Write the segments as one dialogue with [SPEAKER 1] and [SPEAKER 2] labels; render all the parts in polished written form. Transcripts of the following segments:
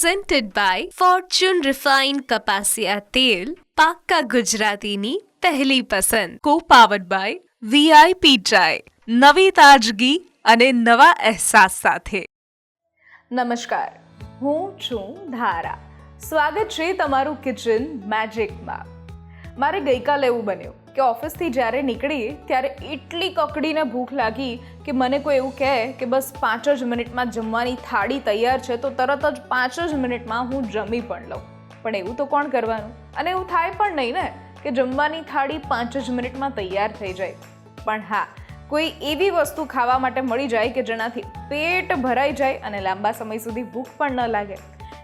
[SPEAKER 1] presented by Fortune Refined કપાસિયા તેલ, પાક્કા ગુજરાતીની પહેલી પસંદ. Co-powered by VIP ચાય, નવી તાજગી અને નવા અહેસાસ સાથે.
[SPEAKER 2] નમસ્કાર, હું છું ધારા. સ્વાગત છે તમારું કિચન મેજિકમાં. મારે ગઈકાલે એવું બન્યું કે ઓફિસથી જ્યારે નીકળી ત્યારે એટલી કકડીને ભૂખ લાગી કે મને કોઈ એવું કહે કે બસ 5 જ મિનિટમાં જમવાની થાળી તૈયાર છે, તો તરત જ 5 જ મિનિટમાં હું જમી પણ લઉં. પણ એવું તો કોણ કરવાનું? અને એવું થાય પણ નહીં ને કે જમવાની થાળી 5 જ મિનિટમાં તૈયાર થઈ જાય. પણ હા, કોઈ એવી વસ્તુ ખાવા માટે મળી જાય કે જેનાથી પેટ ભરાઈ જાય અને લાંબા સમય સુધી ભૂખ પણ ન લાગે.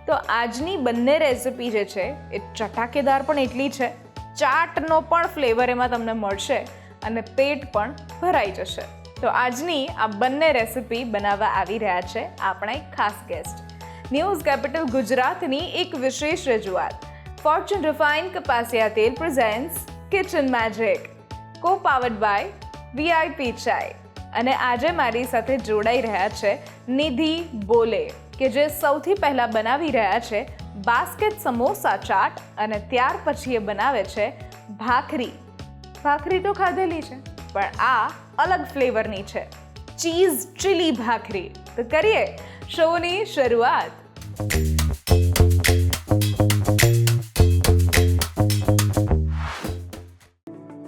[SPEAKER 2] તો આજની બંને રેસિપી જે છે એ ચટાકેદાર પણ એટલી છે, ચાટનો પણ ફ્લેવર એમાં તમને મળશે અને પેટ પણ ભરાઈ જશે. તો આજની આ બંને રેસિપી બનાવવા આવી રહ્યા છે આપણા એક ખાસ ગેસ્ટ. ન્યૂઝ કેપિટલ ગુજરાતની એક વિશેષ રજૂઆત ફોર્ચ્યુન રિફાઇન્ડ કપાસિયા તેલ presents kitchen magic, co-powered by VIP ચાય. અને આજે મારી સાથે જોડાઈ રહ્યા છે નિધિ બોલે, કે જે સૌથી પહેલાં બનાવી રહ્યા છે બાસ્કેટ સમોસા ચાટ અને ત્યાર પછી એ બનાવે છે ભાખરી. ભાખરી તો ખાધેલી છે, પણ આ અલગ ફ્લેવરની છે, ચીઝ ચીલી ભાખરી. તો કરીએ શોની શરૂઆત.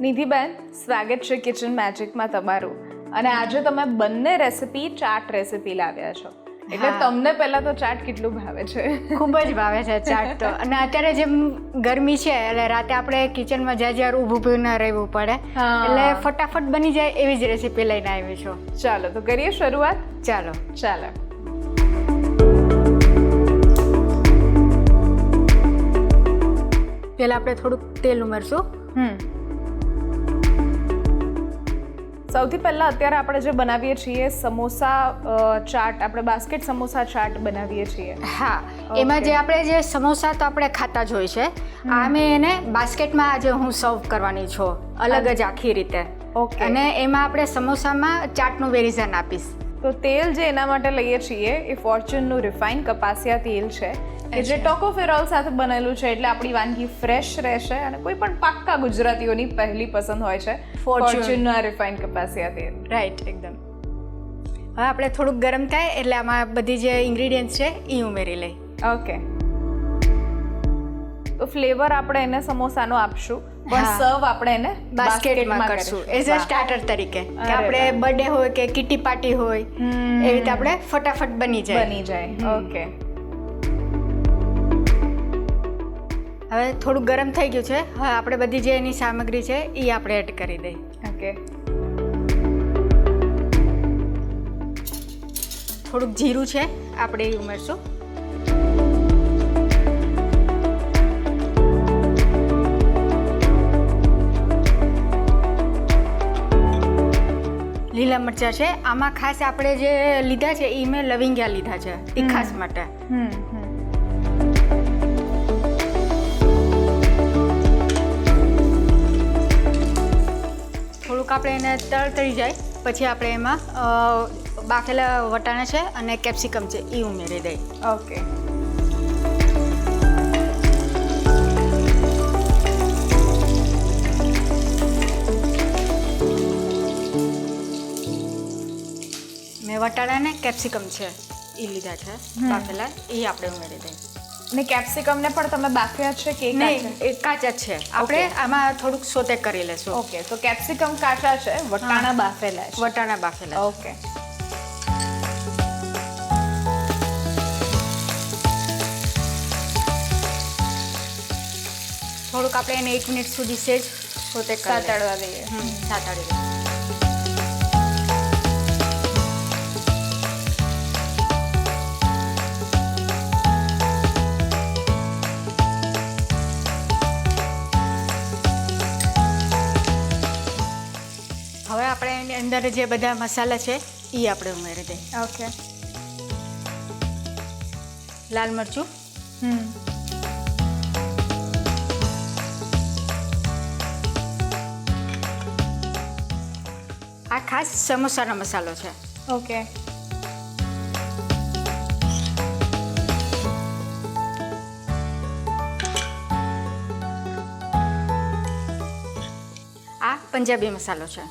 [SPEAKER 2] નિધિબેન, સ્વાગત છે કિચન મેજિકમાં તમારું. અને આજે તમે બંને રેસિપી ચાટ રેસિપી લાવ્યા છો, એટલે તમને પહેલા તો ચાટ કેટલું ભાવે છે?
[SPEAKER 3] ખૂબ જ ભાવે છે ચાટ તો. અને અત્યારે જેમ ગરમી છે એટલે રાતે આપણે કિચનમાં જ્યાં ઊભું ન રહેવું પડે, એટલે ફટાફટ બની જાય એવી જ રેસીપી લઈને આવી છું.
[SPEAKER 2] ચાલો તો કરીએ શરૂઆત.
[SPEAKER 3] ચાલો. પહેલા આપણે થોડુંક તેલ ઉમેરશું.
[SPEAKER 2] સૌથી પહેલાં અત્યારે આપણે જે બનાવીએ છીએ સમોસા ચાટ, આપણે બાસ્કેટ સમોસા ચાટ બનાવીએ છીએ.
[SPEAKER 3] હા, એમાં જે આપણે જે સમોસા તો આપણે ખાતા જ હોય છે, આ મેં એને બાસ્કેટમાં આજે હું સર્વ કરવાની છું, અલગ જ આખી રીતે.
[SPEAKER 2] ઓકે.
[SPEAKER 3] અને એમાં આપણે સમોસામાં ચાટનું વેરિઝન આપીશ.
[SPEAKER 2] તો તેલ જે એના માટે લઈએ છીએ એ ફોર્ચ્યુનનું રિફાઇન્ડ કપાસિયા તેલ છે, કે જે ટોકોફેરોલ સાથે બનેલું છે, એટલે આપણી વાનગી ફ્રેશ રહેશે અને કોઈ પણ પાક્કા ગુજરાતીઓની પહેલી પસંદ હોય છે ફોર્ચ્યુનનું આ રિફાઇન્ડ કપાસિયા તેલ.
[SPEAKER 3] રાઈટ, એકદમ. હવે આપણે થોડુંક ગરમ થાય એટલે આમાં બધી જે ઇન્ગ્રીડિયન્ટ્સ છે એ ઉમેરી લઈ.
[SPEAKER 2] ઓકે. તો ફ્લેવર આપણે એને સમોસાનો આપશું, પણ સર્વ આપણે એને
[SPEAKER 3] બાસ્કેટમાં કરશું એઝ અ સ્ટાર્ટર તરીકે, કે આપણે બર્થડે હોય કે કિટી પાર્ટી હોય એવી રીતે આપણે ફટાફટ બની જાય.
[SPEAKER 2] ઓકે.
[SPEAKER 3] હવે થોડું ગરમ થઈ ગયું છે, હવે આપણે બધી જે એની સામગ્રી છે એ આપણે એડ કરી દઈએ.
[SPEAKER 2] ઓકે.
[SPEAKER 3] થોડુંક જીરું છે આપણે એ ઉમેરશું. લીલા મરચાં છે, આમાં ખાસ આપણે જે લીધા છે એ મેં લવિંગિયા લીધા છે તીખાસ માટે. થોડુંક આપણે એને તળી જાય પછી આપણે એમાં બાફેલા વટાણા છે અને કેપ્સિકમ છે એ ઉમેરી દઈએ.
[SPEAKER 2] ઓકે.
[SPEAKER 3] મેં વટાણા ને કેપ્સિકમ છે એ લીધા છે બાફેલા, એ આપણે ઉમેરી દઈએ.
[SPEAKER 2] ને કેપ્સિકમને પણ તમે બાફ્યા છે કે
[SPEAKER 3] નહીં, એ કાચા જ છે. આપણે આમાં થોડુંક સોતે કરી લેશું.
[SPEAKER 2] ઓકે. તો કેપ્સિકમ કાચા છે, વટાણા બાફેલા છે.
[SPEAKER 3] વટાણા બાફેલા.
[SPEAKER 2] ઓકે.
[SPEAKER 3] થોડુંક આપણે એને 1 મિનિટ સુધી સેજ સોતે
[SPEAKER 2] સાતળવા દઈએ.
[SPEAKER 3] સાતળી દઈએ. હવે આપણે એની અંદર જે બધા મસાલા છે એ આપણે ઉમેરી દઈએ.
[SPEAKER 2] ઓકે.
[SPEAKER 3] લાલ મરચું, આ ખાસ સમોસાનો મસાલો છે.
[SPEAKER 2] ઓકે.
[SPEAKER 3] પંજાબી મસાલો છે.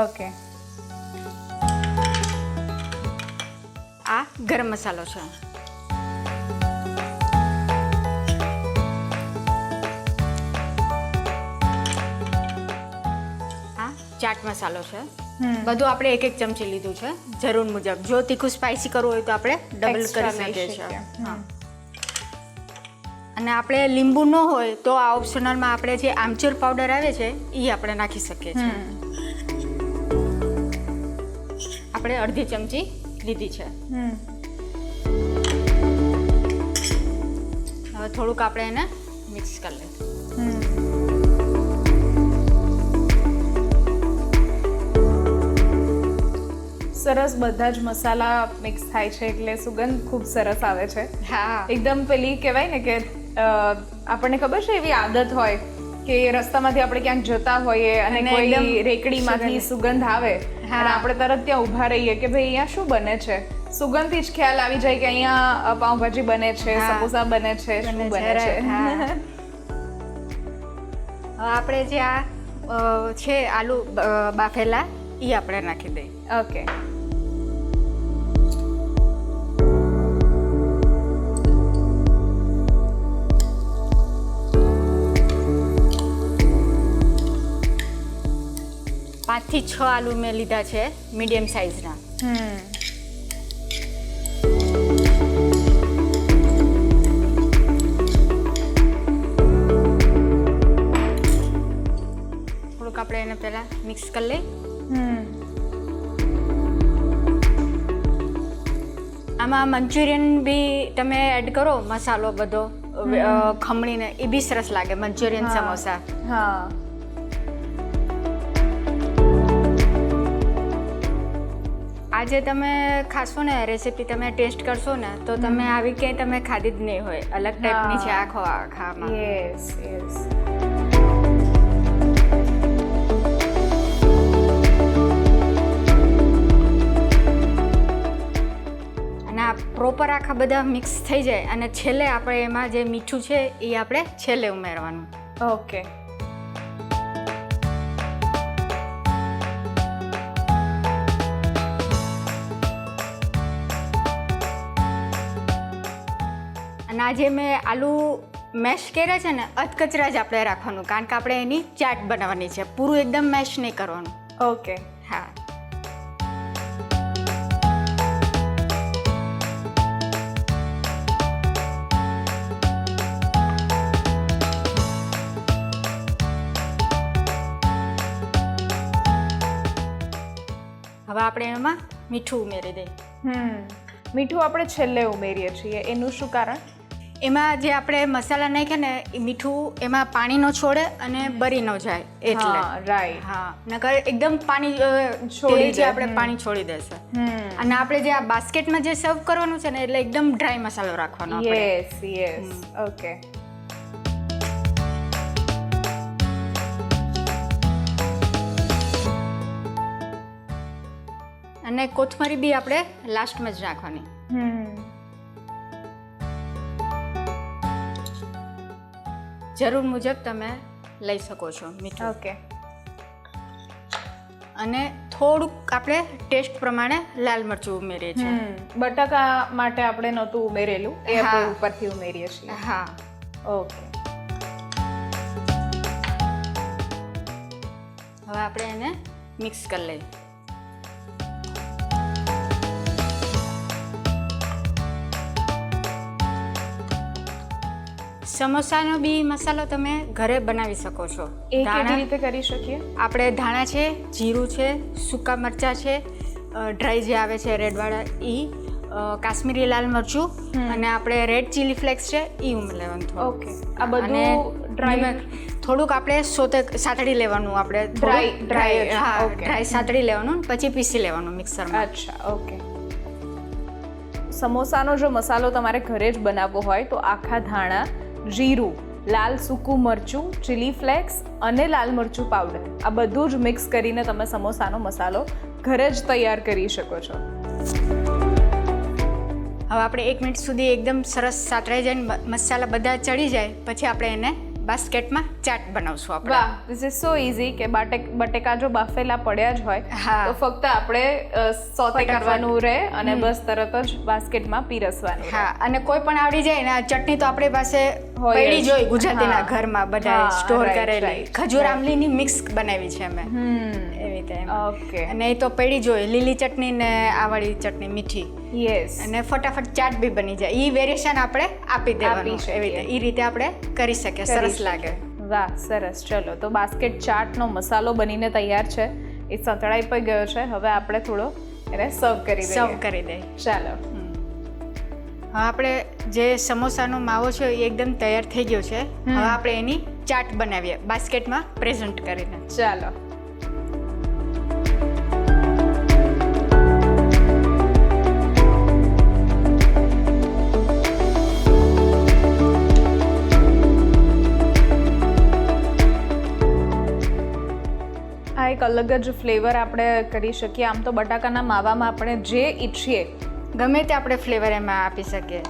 [SPEAKER 2] ઓકે.
[SPEAKER 3] આ ગરમ મસાલો છે. આ ચાટ મસાલો છે. બધું આપણે એક એક ચમચી લીધું છે જરૂર મુજબ. જો તીખું સ્પાઇસી કરવું હોય તો આપણે ડબલ
[SPEAKER 2] Extra
[SPEAKER 3] કરી
[SPEAKER 2] લઈ
[SPEAKER 3] શકીએ
[SPEAKER 2] શકીએ.
[SPEAKER 3] છીએ. હા. અને આપણે લીંબુ ન હોય તો આ ઓપ્શનલમાં આપણે જે આમચૂર પાવડર આવે છે એ આપણે નાખી શકીએ છીએ. આપણે અડધી ચમચી લીધી છે. હવે થોડુંક આપણે એને મિક્સ કરી લઈએ.
[SPEAKER 2] સરસ બધા જ મસાલા મિક્સ થાય છે એટલે સુગંધ ખૂબ સરસ આવે છે.
[SPEAKER 3] હા
[SPEAKER 2] એકદમ પેલી કહેવાય ને કે આપણને ખબર છે એવી આદત હોય કે રસ્તામાંથી આપણે ક્યાંક જતા હોઈએ અને
[SPEAKER 3] અને
[SPEAKER 2] કોઈ
[SPEAKER 3] એકદમ
[SPEAKER 2] રેકડીમાંથી સુગંધ આવે
[SPEAKER 3] હા.
[SPEAKER 2] અને આપણે તરત ત્યાં ઊભા રહીએ કે ભાઈ અહીંયા શું બને છે. સુગંધથી જ ખ્યાલ આવી જાય કે અહીંયા પાઉંભાજી બને છે,
[SPEAKER 3] હા.
[SPEAKER 2] સમોસા બને છે, શું બને છે.
[SPEAKER 3] હા. હવે આપણે જે આ છે આલુ બાફેલા એ આપણે નાખી દઈએ.
[SPEAKER 2] ઓકે.
[SPEAKER 3] પાંચથી 6 આલુ મેં લીધા છે મીડિયમ સાઇઝના. થોડુંક આપણે એને પહેલા મિક્સ કરી લઈએ. આમાં મંચુરિયન બી તમે એડ કરો મસાલો બધો ખમણીને એ બી સરસ લાગે મંચુરિયન સમોસા.
[SPEAKER 2] હા.
[SPEAKER 3] આજે તમે ખાશો ને રેસીપી તમે ટેસ્ટ કરશો ને તો તમે આવી ક્યાંય તમે ખાધી જ નહીં હોય. અલગ ટાઈપની છે આખામાં.
[SPEAKER 2] Yes yes.
[SPEAKER 3] અને આ પ્રોપર આખા બધા મિક્સ થઈ જાય અને છેલ્લે આપણે એમાં જે મીઠું છે એ આપણે છેલ્લે ઉમેરવાનું.
[SPEAKER 2] ઓકે.
[SPEAKER 3] અને આજે મેં આલુ મેશ કર્યા છે ને અધકચરા જ આપણે રાખવાનું કારણ કે આપણે એની ચાટ બનાવવાની છે. પૂરું એકદમ મેશ નહીં કરવાનું.
[SPEAKER 2] ઓકે.
[SPEAKER 3] હા. હવે આપણે એમાં મીઠું ઉમેરી દઈએ.
[SPEAKER 2] મીઠું આપણે છેલ્લે ઉમેરીએ છીએ એનું શું કારણ?
[SPEAKER 3] એમાં જે આપણે મસાલા નાખ્યા ને એ મીઠું એમાં પાણી ન છોડે અને બરી ન જાય એટલે.
[SPEAKER 2] રાઈટ.
[SPEAKER 3] હા નકર એકદમ પાણી
[SPEAKER 2] છોડી
[SPEAKER 3] છોડી
[SPEAKER 2] દે.
[SPEAKER 3] આપણે પાણી છોડી દેશે. અને આપણે જે આ બાસ્કેટમાં જે સર્વ કરવાનું છે ને એટલે એકદમ ડ્રાય મસાલો રાખવાનો આપણે.
[SPEAKER 2] Yes yes. ઓકે.
[SPEAKER 3] અને કોથમરી બી આપણે લાસ્ટમાં જ નાખવાની. જરૂર મુજબ તમે લઈ શકો છો મીઠું.
[SPEAKER 2] ઓકે.
[SPEAKER 3] અને થોડુંક આપણે ટેસ્ટ પ્રમાણે લાલ મરચું ઉમેરીએ છીએ.
[SPEAKER 2] બટાકા માટે આપણે નહોતું ઉમેરેલું એ
[SPEAKER 3] હા.
[SPEAKER 2] આપણે ઉપરથી ઉમેરીએ છીએ.
[SPEAKER 3] હા.
[SPEAKER 2] ઓકે.
[SPEAKER 3] હવે આપણે એને મિક્સ કરી લઈએ. સમોસાનો બી મસાલો તમે ઘરે બનાવી શકો છો.
[SPEAKER 2] એ કેવી રીતે કરી શકીએ?
[SPEAKER 3] આપણે ધાણા છે, જીરું છે, સૂકા મરચાં છે, ડ્રાય જે આવે છે રેડવાળા એ, કાશ્મીરી લાલ મરચું અને આપણે રેડ ચીલી ફ્લેક્સ છે એ ઉમેરી લેવાનું થોડું.
[SPEAKER 2] ઓકે. આ બધું
[SPEAKER 3] ડ્રાય થોડુંક આપણે સાતડી લેવાનું. આપણે
[SPEAKER 2] Dry,
[SPEAKER 3] હા
[SPEAKER 2] okay.
[SPEAKER 3] ડ્રાય સાતડી લેવાનું પછી પીસી લેવાનું મિક્સરમાં.
[SPEAKER 2] અચ્છા. ઓકે. સમોસાનો જો મસાલો તમારે ઘરે જ બનાવવો હોય તો આખા ધાણા, જીરું, લાલ સૂકું મરચું, ચીલી ફ્લેક્સ અને લાલ મરચું પાવડર આ બધું જ મિક્સ કરીને તમે સમોસાનો મસાલો ઘરે જ તૈયાર કરી શકો છો.
[SPEAKER 3] હવે આપણે 1 મિનિટ સુધી એકદમ સરસ સાતરાઈ જાય ને મસાલા બધા ચડી જાય પછી આપણે એને બાસ્કેટમાં ચાટ બનાવશું આપણે.
[SPEAKER 2] વાહ, ધીસ ઇઝ સો ઇઝી કે બટેકા જો બાફેલા પડ્યા જ હોય
[SPEAKER 3] હા.
[SPEAKER 2] તો ફક્ત આપણે સોતે
[SPEAKER 3] ફટાફટ.
[SPEAKER 2] કરવાનું રહે અને બસ તરત જ બાસ્કેટમાં પીરસવાનું રહે.
[SPEAKER 3] હા, અને કોઈ પણ આવડી જાય ને, આ ચટણી તો આપણી પાસે
[SPEAKER 2] હોય જ.
[SPEAKER 3] પડી જ હોય ગુજરાતીના
[SPEAKER 2] હા.
[SPEAKER 3] ઘરમાં બધા
[SPEAKER 2] હા,
[SPEAKER 3] સ્ટોર
[SPEAKER 2] right,
[SPEAKER 3] કરેલી.
[SPEAKER 2] right,
[SPEAKER 3] ખજૂર
[SPEAKER 2] right.
[SPEAKER 3] આંબલીની મિક્સ બનાવી છે અમે એવી રીતે એમ.
[SPEAKER 2] ઓકે,
[SPEAKER 3] અને એ તો પડી જ હોય, લીલી ચટણી ને આ વાળી ચટણી મીઠી,
[SPEAKER 2] યસ.
[SPEAKER 3] અને ફટાફટ ચાટ બી બની જાય. એ વેરિએશન આપણે આપી દેવાનું
[SPEAKER 2] શકીએ.
[SPEAKER 3] એવી રીતે. એ રીતે આપણે કરી શકીએ, સરસ લાગે.
[SPEAKER 2] વાહ, સરસ. ચલો, તો બાસ્કેટ ચાટનો મસાલો બનીને તૈયાર છે, એ સંતળાઈ પણ ગયો છે. હવે આપણે થોડો એને સર્વ કરી દઈએ.
[SPEAKER 3] સર્વ કરી દે.
[SPEAKER 2] ચાલો.
[SPEAKER 3] હવે આપણે જે સમોસાનો માવો છે એ એકદમ તૈયાર થઈ ગયો છે. હવે આપણે એની ચાટ બનાવીએ બાસ્કેટમાં પ્રેઝન્ટ કરીને.
[SPEAKER 2] ચાલો. આ એક અલગ જ ફ્લેવર આપણે કરી શકીએ. આમ તો બટાકાના માવામાં આપણે જે ઈચ્છીએ
[SPEAKER 3] ગમે તે આપણે ફ્લેવર એમાં આપી શકીએ.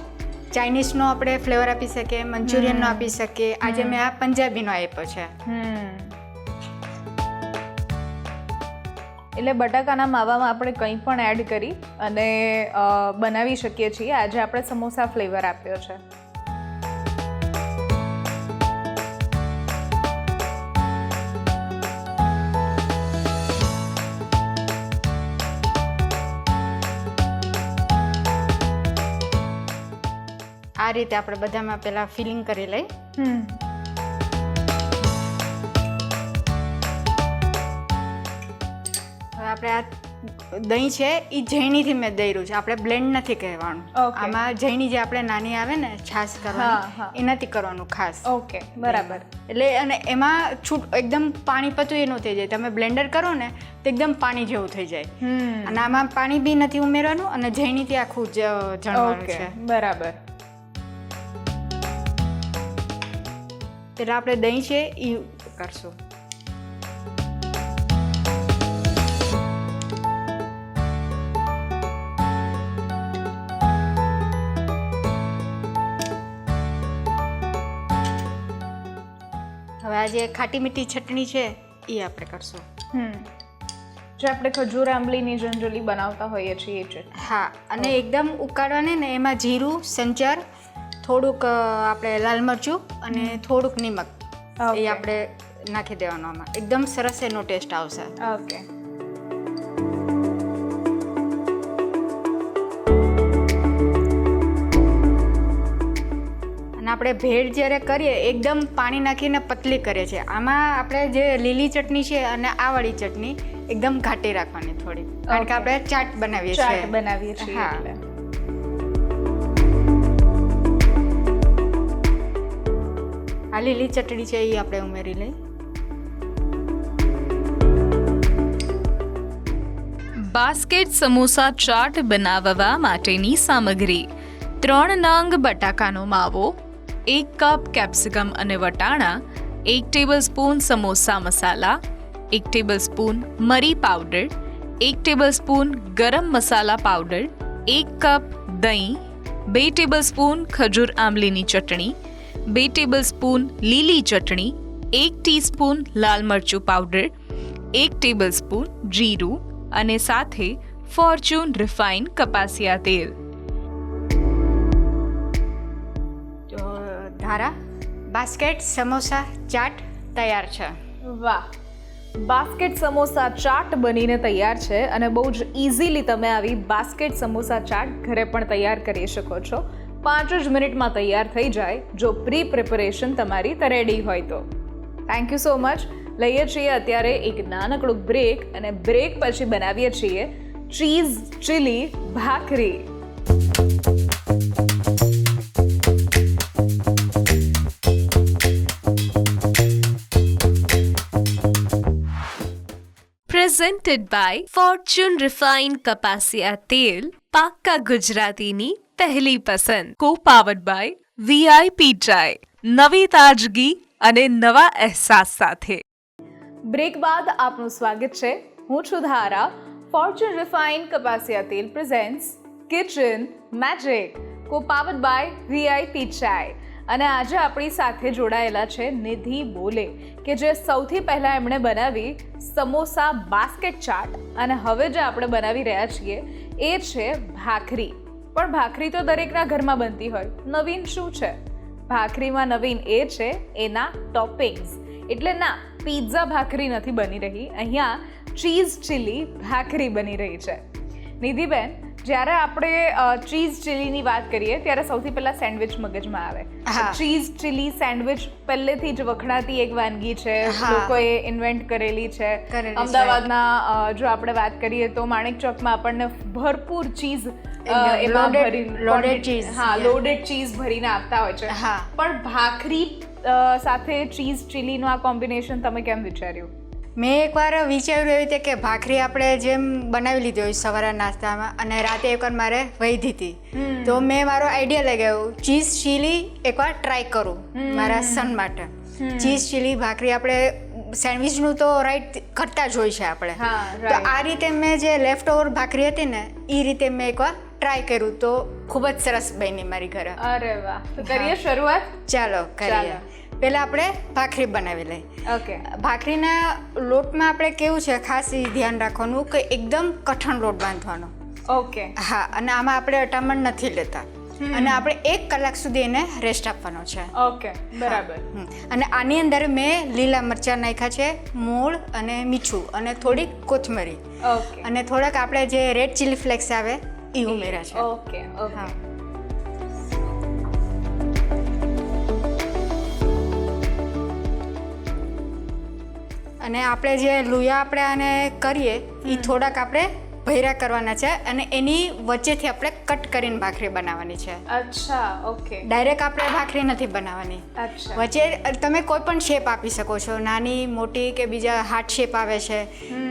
[SPEAKER 3] ચાઇનીઝનો આપણે ફ્લેવર આપી શકીએ, મંચુરિયનનો આપી શકીએ. આજે મેં આ પંજાબીનો આપ્યો છે.
[SPEAKER 2] એટલે બટાકાના માવામાં આપણે કંઈ પણ એડ કરી અને બનાવી શકીએ છીએ. આજે આપણે સમોસા ફ્લેવર આપ્યો છે.
[SPEAKER 3] આ રીતે આપણે બધામાં પહેલાં ફિલિંગ કરી લઈ. હવે આપણે આ દહીં છે એ ઝૈણીથી મેં દર્યું છે. આપણે બ્લેન્ડ નથી કહેવાનું.
[SPEAKER 2] Okay.
[SPEAKER 3] આમાં ઝૈણી જે આપણે નાની આવે ને છાશ
[SPEAKER 2] હા,
[SPEAKER 3] કરવાની,
[SPEAKER 2] હા.
[SPEAKER 3] એ નથી કરવાનું ખાસ.
[SPEAKER 2] ઓકે, બરાબર.
[SPEAKER 3] એટલે અને એમાં છૂટ એકદમ પાણી પતું એ ન થઈ જાય. તમે બ્લેન્ડર કરો ને તો એકદમ પાણી જેવું થઈ જાય. અને આમાં પાણી બી નથી ઉમેરવાનું અને ઝૈણીથી આખું જણવાનું
[SPEAKER 2] ઓકે,
[SPEAKER 3] છે.
[SPEAKER 2] બરાબર.
[SPEAKER 3] એટલે આપણે દહીં છે એ કરશું. હવે આ જે ખાટી મીઠી ચટણી છે એ આપણે કરશું.
[SPEAKER 2] જે આપણે ખજૂર આંબલીની જનરલી બનાવતા હોઈએ છીએ એ ચટણી.
[SPEAKER 3] હા, અને એકદમ ઉકાળવાની ને એમાં જીરું, સંચાર, થોડુંક આપણે લાલ મરચું અને થોડુંક નિમક
[SPEAKER 2] Okay.
[SPEAKER 3] એ આપણે નાખી દેવાનું આમાં. એકદમ સરસ એનો ટેસ્ટ આવશે.
[SPEAKER 2] ઓકે.
[SPEAKER 3] અને આપણે ભેળ જ્યારે કરીએ એકદમ પાણી નાખીને પતલી કરીએ છીએ. આમાં આપણે જે લીલી ચટણી છે અને આ વાળી ચટણી એકદમ ઘાટી રાખવાની થોડી, કારણ કે આપણે ચાટ બનાવીએ છીએ.
[SPEAKER 2] ચાટ બનાવીએ છીએ
[SPEAKER 3] હા.
[SPEAKER 2] એટલે.
[SPEAKER 3] આ લીલી ચટણી છે એ આપણે ઉમેરી લઈ.
[SPEAKER 1] બાસ્કેટ સમોસા ચાટ બનાવવા માટેની સામગ્રી: 3 નંગ બટાકાનો માવો, 1 કપ કેપ્સિકમ અને વટાણા, 1 ટેબલસ્પૂન સમોસા મસાલા, 1 ટેબલસ્પૂન મરી પાવડર, 1 ટેબલસ્પૂન ગરમ મસાલા પાવડર, 1 કપ દહીં, 2 ટેબલસ્પૂન ખજૂર આંબલીની ચટણી, 2 ટેબલસ્પૂન લીલી ચટણી, 1 ટીસ્પૂન લાલ મરચું પાવડર, 1 ટેબલસ્પૂન જીરું અને સાથે ફોર્ચ્યુન રિફાઇન્ડ કપાસિયા તેલ.
[SPEAKER 3] તો ધારા બાસ્કેટ સમોસા ચાટ તૈયાર છે.
[SPEAKER 2] વાહ, બાસ્કેટ સમોસા ચાટ બનીને તૈયાર છે અને બહુ જ ઇઝીલી તમે આવી બાસ્કેટ સમોસા ચાટ ઘરે પણ તૈયાર કરી શકો છો. 5 જ મિનિટમાં તૈયાર થઈ જાય જો પ્રી પ્રિપરેશન તમારી રેડી હોય તો. Thank you so much. લઈએ છીએ અત્યારે એક નાનકડું બ્રેક અને બ્રેક પછી બનાવીએ છીએ ચીઝ ચીલી ભાખરી.
[SPEAKER 1] પ્રેઝન્ટેડ બાય ફોર્ચ્યુન રિફાઇન્ડ કપાસિયા તેલ, પાક્કા ગુજરાતીની પહેલી પસંદ. કો પાવર્ડ બાય VIP ચાય, નવી તાજગી અને નવા અહેસાસ સાથે.
[SPEAKER 2] બ્રેક બાદ આપનું સ્વાગત છે. હું છું ધારા. ફોર્ચ્યુન રિફાઇન્ડ કપાસિયા તેલ presents kitchen magic, co powered by VIP ચાય. અને આજે આપણી સાથે જોડાયેલા છે નિધિ બોલે, કે જે સૌથી પહેલાં એમણે બનાવી સમોસા બાસ્કેટ ચાટ, અને હવે જે આપણે બનાવી રહ્યા છીએ એ છે ભાખરી. પણ ભાખરી તો દરેકના ઘરમાં બનતી હોય, નવીન શું છે? ભાખરીમાં નવીન એ છે એના ટોપિંગ્સ. એટલે ના, પિઝા ભાખરી નથી બની રહી, અહીંયા ચીઝ ચીલી ભાખરી બની રહી છે. નિધિબેન, જ્યારે આપણે ચીઝ ચીલીની વાત કરીએ ત્યારે સૌથી પહેલાં સેન્ડવિચ મગજમાં આવે. ચીઝ ચીલી સેન્ડવિચ પહેલેથી જ વખણાતી એક વાનગી છે, લોકોએ ઇન્વેન્ટ કરેલી છે. અમદાવાદના જો આપણે વાત કરીએ તો માણેક ચોકમાં આપણને ભરપૂર ચીઝ લોડેડ ચીઝ ભરીને આપતા હોય છે. પણ ભાખરી સાથે ચીઝ ચીલીનું આ કોમ્બિનેશન તમે કેમ વિચાર્યું?
[SPEAKER 3] મેં એકવાર વિચાર્યું એવી રીતે કે ભાખરી આપણે જેમ બનાવી લીધી હોય સવારના નાસ્તામાં, અને રાતે એકવાર મારે વહી હતી, તો મેં મારો આઈડિયા લગાવ્યો ચીઝ ચીલી એકવાર ટ્રાય કરું મારા સન માટે. ચીઝ ચીલી ભાખરી આપણે સેન્ડવિચનું તો રાઈટ કરતા જ હોય છે આપણે, તો આ રીતે મેં જે લેફ્ટ ઓવર ભાખરી હતી ને એ રીતે મેં એકવાર ટ્રાય કર્યું, તો ખૂબ જ સરસ બની મારી ઘરે.
[SPEAKER 2] અરે વાહ! તો કરીએ શરૂઆત?
[SPEAKER 3] ચાલો કરીએ. પહેલાં આપણે ભાખરી બનાવી લઈએ.
[SPEAKER 2] ઓકે.
[SPEAKER 3] ભાખરીના લોટમાં આપણે કેવું છે ખાસ એ ધ્યાન રાખવાનું કે એકદમ કઠણ લોટ બાંધવાનો.
[SPEAKER 2] ઓકે.
[SPEAKER 3] હા, અને આમાં આપણે અટામણ નથી લેતા, અને આપણે 1 કલાક સુધી એને રેસ્ટ આપવાનો છે.
[SPEAKER 2] ઓકે, બરાબર.
[SPEAKER 3] અને આની અંદર મેં લીલા મરચાં નાખ્યા છે, મૂળ અને મીઠું અને થોડીક કોથમરી,
[SPEAKER 2] ઓકે,
[SPEAKER 3] અને થોડાક આપણે જે રેડ ચીલી ફ્લેક્સ આવે એ ઉમેર્યા છે.
[SPEAKER 2] ઓકે. ઓકે.
[SPEAKER 3] અને આપણે જે લુયા આપણે આને કરીએ એ થોડાક આપણે ભૈરા કરવાના છે, અને એની વચ્ચેથી આપણે કટ કરીને ભાખરી બનાવવાની છે.
[SPEAKER 2] અચ્છા, ઓકે.
[SPEAKER 3] ડાયરેક્ટ આપણે ભાખરી નથી બનાવવાની.
[SPEAKER 2] અચ્છા.
[SPEAKER 3] વચ્ચે તમે કોઈ પણ શેપ આપી શકો છો, નાની મોટી કે બીજા હાર્ટ શેપ આવે છે,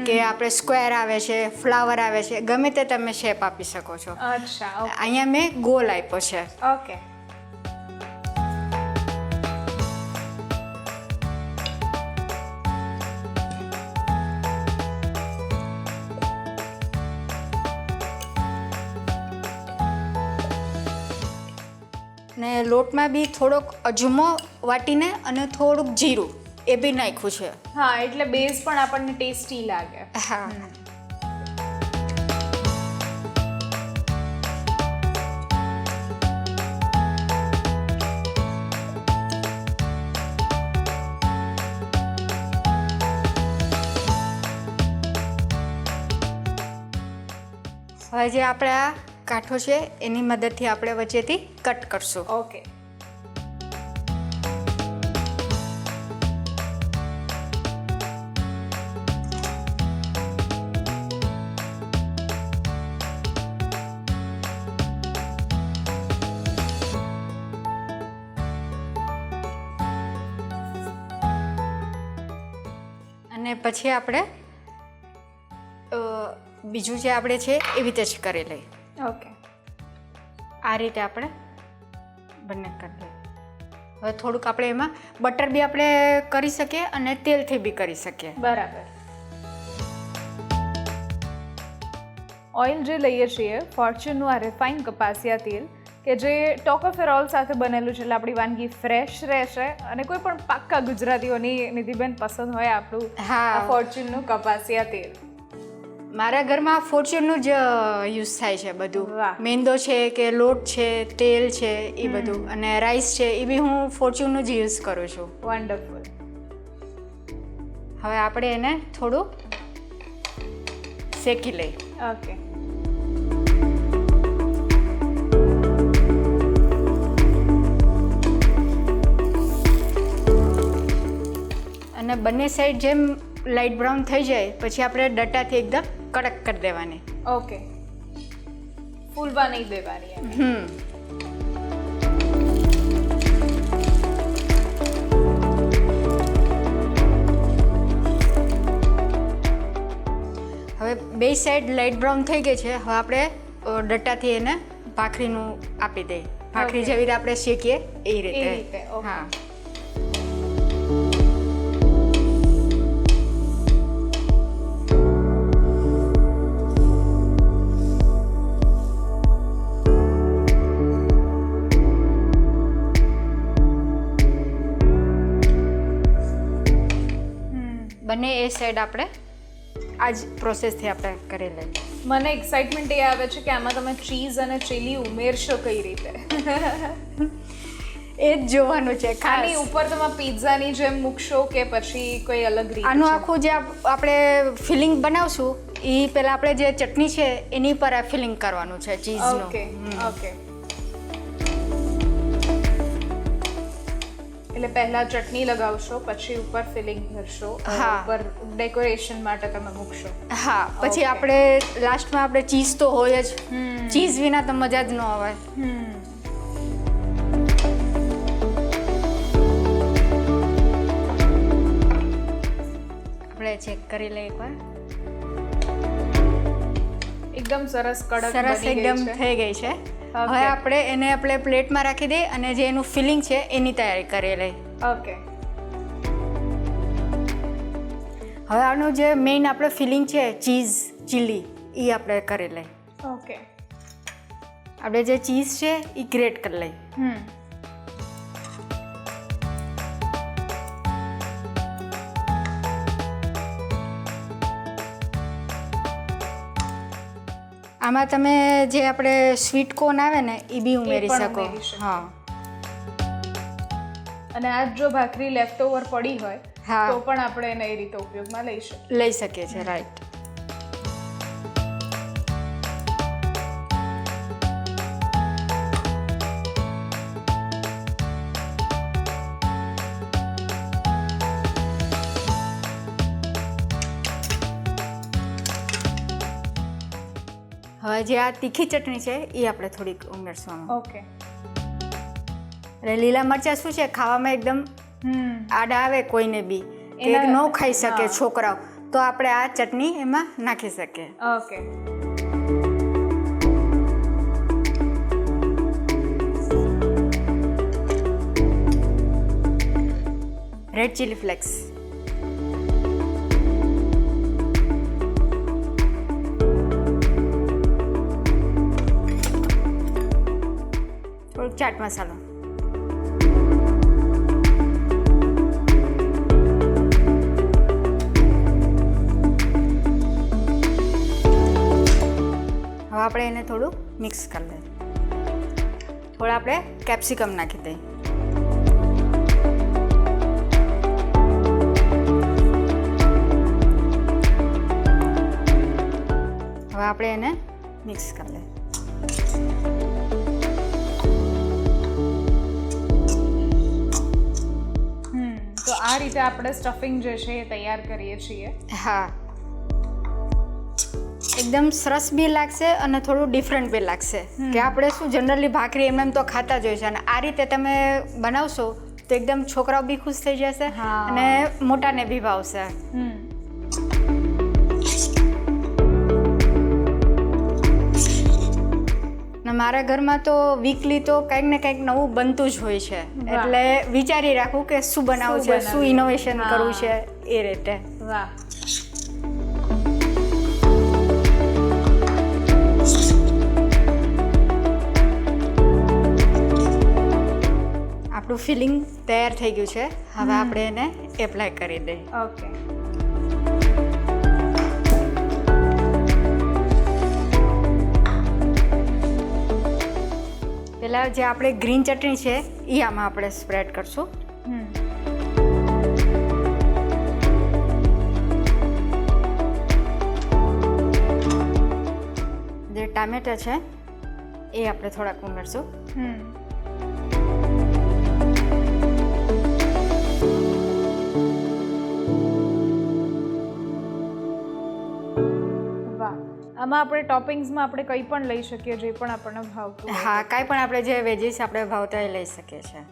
[SPEAKER 3] કે આપણે સ્ક્વેર આવે છે, ફ્લાવર આવે છે, ગમે તે તમે શેપ આપી શકો છો.
[SPEAKER 2] અચ્છા, ઓકે.
[SPEAKER 3] અહીંયા મેં ગોલ આપ્યો છે.
[SPEAKER 2] ઓકે.
[SPEAKER 3] ને લોટમાં બી થોડોક અજમો વાટીને અને થોડુંક જીરું એ બી નાખ્યું છે.
[SPEAKER 2] હા, એટલે બેઝ પણ આપણને ટેસ્ટી લાગે.
[SPEAKER 3] હા. હવે જે આપણે આ કાંઠો છે એની મદદથી આપણે વચ્ચેથી કટ કરશું.
[SPEAKER 2] ઓકે.
[SPEAKER 3] અને પછી આપણે બીજું જે આપણે છે એવી રીતે જ કરી લઈએ.
[SPEAKER 2] ઓકે.
[SPEAKER 3] આ રીતે આપણે બંને કરી લઈએ. હવે થોડુંક આપણે એમાં બટર બી આપણે કરી શકીએ અને તેલથી બી કરી શકીએ.
[SPEAKER 2] બરાબર. ઓઇલ જે લઈએ છીએ ફોર્ચ્યુનનું આ રિફાઇન કપાસિયા તેલ, કે જે ટોકોફેરોલ સાથે બનેલું છે, એટલે આપણી વાનગી ફ્રેશ રહેશે, અને કોઈ પણ પાક્કા ગુજરાતીઓની નિધિબેન પસંદ હોય આપણું ફોર્ચ્યુનનું કપાસિયા તેલ.
[SPEAKER 3] મારા ઘરમાં ફોર્ચ્યુનનું જ યુઝ થાય છે બધું.
[SPEAKER 2] વાહ.
[SPEAKER 3] મેંદો છે કે લોટ છે, તેલ છે એ બધું, અને રાઈસ છે એ બી હું ફોર્ચ્યુનનું જ યુઝ કરું છું.
[SPEAKER 2] વન્ડરફુલ.
[SPEAKER 3] હવે આપણે એને થોડું શેકી લઈએ.
[SPEAKER 2] ઓકે.
[SPEAKER 3] અને બંને સાઈડ જેમ લાઇટ બ્રાઉન થઈ જાય પછી આપણે ડટ્ટાથી એકદમ કડક કરી દેવાની.
[SPEAKER 2] ઓકે. ફૂલવા નહીં દેવાની.
[SPEAKER 3] હવે બે સાઈડ લાઇટ બ્રાઉન થઈ ગઈ છે. હવે આપણે ડટ્ટાથી એને ભાખરીનું આપી દઈએ. ભાખરી જેવી રીતે આપણે શેકીએ એ રીતે. હા. બંને એ સાઈડ આપણે આ જ પ્રોસેસથી આપણે કરી લઈએ.
[SPEAKER 2] મને એક્સાઇટમેન્ટ એ આવે છે કે આમાં તમે ચીઝ અને ચીલી ઉમેરશો કઈ રીતે.
[SPEAKER 3] એ જ જોવાનું છે
[SPEAKER 2] આની
[SPEAKER 3] ખાસ.
[SPEAKER 2] ઉપર તમે પિઝાની જેમ મૂકશો કે પછી કોઈ અલગ રીત
[SPEAKER 3] આનું
[SPEAKER 2] છે?
[SPEAKER 3] આખું જે આપણે ફિલિંગ બનાવશું એ પહેલાં આપણે જે ચટણી છે એની પર આ ફિલિંગ કરવાનું છે ચીઝનું.
[SPEAKER 2] Okay okay. એટલે પહેલા ચટણી લગાવશો પછી ઉપર ફિલિંગ ભરશો
[SPEAKER 3] હા.
[SPEAKER 2] ઉપર ડેકોરેશન માટે તમે મૂકશો.
[SPEAKER 3] હા, પછી
[SPEAKER 2] Okay.
[SPEAKER 3] આપણે લાસ્ટમાં આપણે ચીઝ તો હોય જ. ચીઝ વિના તો મજા જ ન આવે. આપણે ચેક કરી લઈએ એકવાર.
[SPEAKER 2] એકદમ સરસ કડક
[SPEAKER 3] સરસ
[SPEAKER 2] બની ગઈ
[SPEAKER 3] એકદમ
[SPEAKER 2] છે.
[SPEAKER 3] થઈ ગઈ છે.
[SPEAKER 2] Okay.
[SPEAKER 3] હવે આપણે પ્લેટમાં રાખી દઈએ અને જે એનું ફિલિંગ છે એની તૈયારી કરી લઈએ.
[SPEAKER 2] ઓકે.
[SPEAKER 3] હવે આનું જે મેઇન આપણે ફિલિંગ છે ચીઝ ચીલી એ આપણે કરી લઈએ.
[SPEAKER 2] ઓકે.
[SPEAKER 3] આપણે જે ચીઝ છે એ ગ્રેટ કરી લઈએ. આમાં તમે જે આપણે સ્વીટ કોર્ન આવે ને એ બી ઉમેરી
[SPEAKER 2] પણ
[SPEAKER 3] શકો.
[SPEAKER 2] ઉમેરી શકો.
[SPEAKER 3] હા
[SPEAKER 2] અને આ જો ભાખરી લેફ્ટ ઓવર પડી હોય
[SPEAKER 3] હા.
[SPEAKER 2] તો પણ આપણે એને એ રીતે ઉપયોગમાં લઈ શકીએ.
[SPEAKER 3] લઈ શકીએ છીએ. રાઈટ. હવે જે આ તીખી ચટણી છે એ આપણે થોડીક ઉમેરશું આમાં.
[SPEAKER 2] ઓકે.
[SPEAKER 3] એટલે લીલા મરચાં શું છે ખાવામાં એકદમ આડા આવે કોઈને બી કે
[SPEAKER 2] એના-
[SPEAKER 3] ન ખાઈ શકે
[SPEAKER 2] હા.
[SPEAKER 3] છોકરાઓ, તો આપણે આ ચટણી એમાં નાખી શકીએ.
[SPEAKER 2] ઓકે.
[SPEAKER 3] Red chilli flakes. થોડુંક ચાટ મસાલો. હવે આપણે એને થોડું મિક્સ કરી લઈએ. થોડા આપણે કેપ્સિકમ નાખી દઈએ. હવે આપણે એને મિક્સ કરી લઈએ.
[SPEAKER 2] તો આ રીતે આપણે સ્ટફિંગ જે છે એ તૈયાર કરીએ છીએ.
[SPEAKER 3] હા, એકદમ સરસ બી લાગશે અને થોડું ડિફરન્ટ બી લાગશે કે આપણે શું જનરલી ભાખરી એમને એમ તો ખાતા જ હોય છે અને આ રીતે તમે બનાવશો તો એકદમ છોકરાઓ બી ખુશ થઈ જશે
[SPEAKER 2] હા.
[SPEAKER 3] અને મોટાને બી ભાવશે. અને મારા ઘરમાં તો વીકલી તો કંઈક ને કંઈક નવું બનતું જ હોય છે.
[SPEAKER 2] વાહ.
[SPEAKER 3] એટલે વિચારી રાખું કે શું બનાવવું
[SPEAKER 2] શું
[SPEAKER 3] છે, શું
[SPEAKER 2] બનાવીએ.
[SPEAKER 3] ઇનોવેશન
[SPEAKER 2] હા.
[SPEAKER 3] કરવું છે એ રીતે.
[SPEAKER 2] વાહ.
[SPEAKER 3] આપણું ફિલિંગ તૈયાર થઈ ગયું છે. હવે આપણે એને એપ્લાય કરી દઈએ.
[SPEAKER 2] ઓકે.
[SPEAKER 3] પહેલાં જે આપણે ગ્રીન ચટણી છે એ આમાં આપણે સ્પ્રેડ કરશું. જે ટામેટા છે એ આપણે થોડાક ઉમેરશું.
[SPEAKER 2] વાહ. આમાં આપણે ટોપિંગ્સમાં આપણે કંઈ પણ લઈ શકીએ જે પણ આપણને ભાવતું હોય.
[SPEAKER 3] હા, કાંઈ પણ આપણે જે વેજીસ આપણે ભાવતા એ લઈ શકીએ છીએ.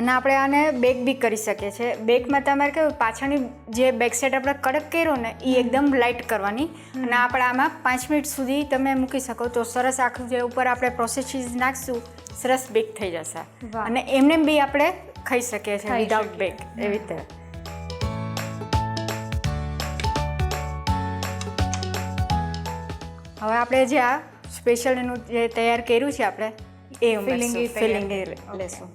[SPEAKER 3] અને આપણે આને બેક બી કરી શકીએ છીએ. બેકમાં તમારે કેવું પાછળની જે બેક સાઈડ આપણે કડક કર્યો ને એ એકદમ લાઇટ કરવાની અને આપણે આમાં 5 મિનિટ સુધી તમે મૂકી શકો તો સરસ આખું જે ઉપર આપણે પ્રોસેસ ચીઝ નાખશું સરસ બેક થઈ જશે.
[SPEAKER 2] વાહ.
[SPEAKER 3] અને એમને બી આપણે ખાઈ શકીએ છીએ
[SPEAKER 2] ખાઈ
[SPEAKER 3] વિધાઉટ
[SPEAKER 2] શકીએ.
[SPEAKER 3] બેક એવી રીતે. હવે આપણે જે આ સ્પેશિયલ એનું જે તૈયાર કર્યું છે આપણે એ
[SPEAKER 2] Filling એ તૈયાર
[SPEAKER 3] ફિલિંગ
[SPEAKER 2] થઈ જાય.
[SPEAKER 3] લેશું.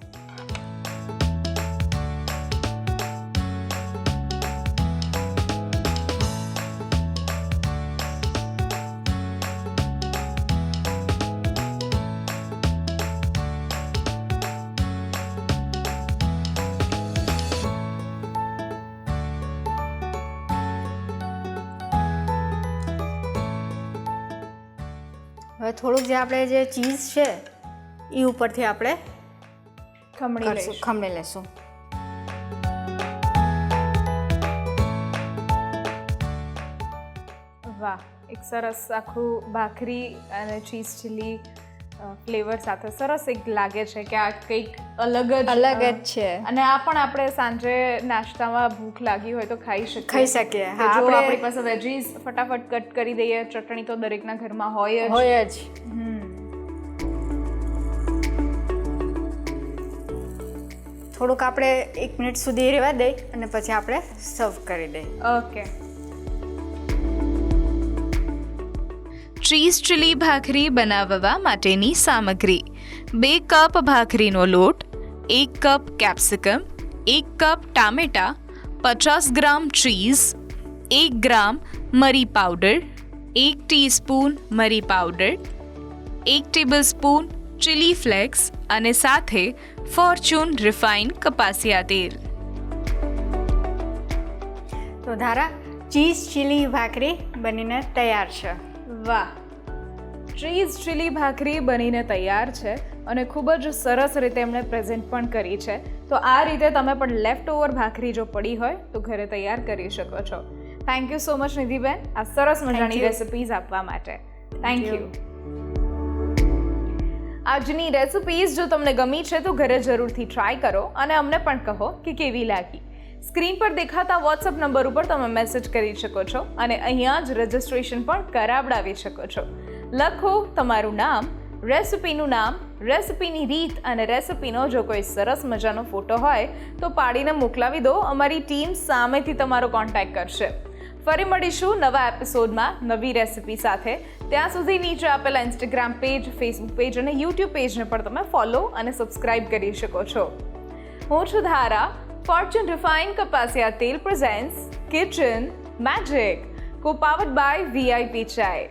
[SPEAKER 3] હવે થોડુંક જે આપણે જે ચીઝ છે એ ઉપરથી આપણે
[SPEAKER 2] ખમણી
[SPEAKER 3] કરશું,
[SPEAKER 2] લઈશું.
[SPEAKER 3] ખમણી લેશું.
[SPEAKER 2] વાહ, એક સરસ આખું ભાખરી અને ચીઝ ચીલી ફ્લેવર સાથે સરસ એક લાગે છે કે આ કંઈક અલગ જ
[SPEAKER 3] છે.
[SPEAKER 2] અને આ પણ આપણે સાંજે નાસ્તામાં ભૂખ લાગી હોય તો ખાઈ શકીએ.
[SPEAKER 3] ખાઈ શકીએ.
[SPEAKER 2] કે
[SPEAKER 3] હા,
[SPEAKER 2] જો
[SPEAKER 3] આપણે
[SPEAKER 2] આપણી પાસે વેજીસ ફટાફટ કટ કરી દઈએ, ચટણી તો દરેકના ઘરમાં હોય જ.
[SPEAKER 3] હોય જ. થોડુંક આપણે 1 મિનિટ સુધી રહેવા દઈ અને પછી આપણે સર્વ કરી દઈએ.
[SPEAKER 2] ઓકે.
[SPEAKER 1] ચીઝ ચીલી ભાખરી બનાવવા માટેની સામગ્રી: 2 કપ ભાખરીનો લોટ, 1 કપ કેપ્સિકમ, 1 કપ ટામેટા, 50 ગ્રામ ચીઝ, 1 ગ્રામ મરી પાવડર, 1 ટીસ્પૂન મરી પાવડર, 1 ટેબલસ્પૂન ચીલી ફ્લેક્સ અને સાથે ફોર્ચ્યુન રિફાઇન્ડ કપાસિયા તેલ.
[SPEAKER 3] તો ધારા, ચીઝ ચીલી ભાખરી બનીને તૈયાર છે.
[SPEAKER 2] વાહ, ચીઝ ચીલી ભાખરી બનીને તૈયાર છે અને ખૂબ જ સરસ રીતે એમણે પ્રેઝન્ટ પણ કરી છે. તો આ રીતે તમે પણ લેફ્ટ ઓવર ભાખરી જો પડી હોય તો ઘરે તૈયાર કરી શકો છો. થેન્ક યુ સો મચ નિધિબેન, આ સરસ મજાની
[SPEAKER 3] you.
[SPEAKER 2] રેસિપીઝ આપવા માટે. Thank you. આજની રેસિપીઝ જો તમને ગમી છે તો ઘરે જરૂરથી ટ્રાય કરો અને અમને પણ કહો કે કેવી લાગી. સ્ક્રીન પર દેખાતા વોટ્સઅપ નંબર ઉપર તમે મેસેજ કરી શકો છો અને અહીંયા જ રજિસ્ટ્રેશન પણ કરાવડાવી શકો છો. લખો તમારું નામ, રેસિપીનું નામ, રેસિપીની રીત અને રેસિપીનો જો કોઈ સરસ મજાનો ફોટો હોય તો પાડીને મોકલાવી દો. અમારી ટીમ સામેથી તમારો કોન્ટેક્ટ કરશે. ફરી મળીશું નવા એપિસોડમાં નવી રેસિપી સાથે. ત્યાં સુધી નીચે આપેલા ઇન્સ્ટાગ્રામ પેજ, ફેસબુક પેજ અને યુટ્યુબ પેજને પણ તમે ફોલો અને સબસ્ક્રાઇબ કરી શકો છો. હું છું ધારા. ફોર્ચ્યુન રિફાઇન્ડ કપાસિયા તેલ presents kitchen magic, co-powered by VIP Chai.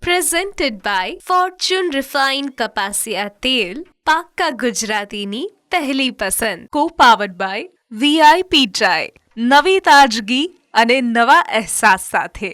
[SPEAKER 1] Presented by Fortune Refined કપાસિયા તેલ, પાક્કા ગુજરાતીની પહેલી પસંદ. Co-powered by VIP ચાય, નવી તાજગી અને નવા અહેસાસ સાથે.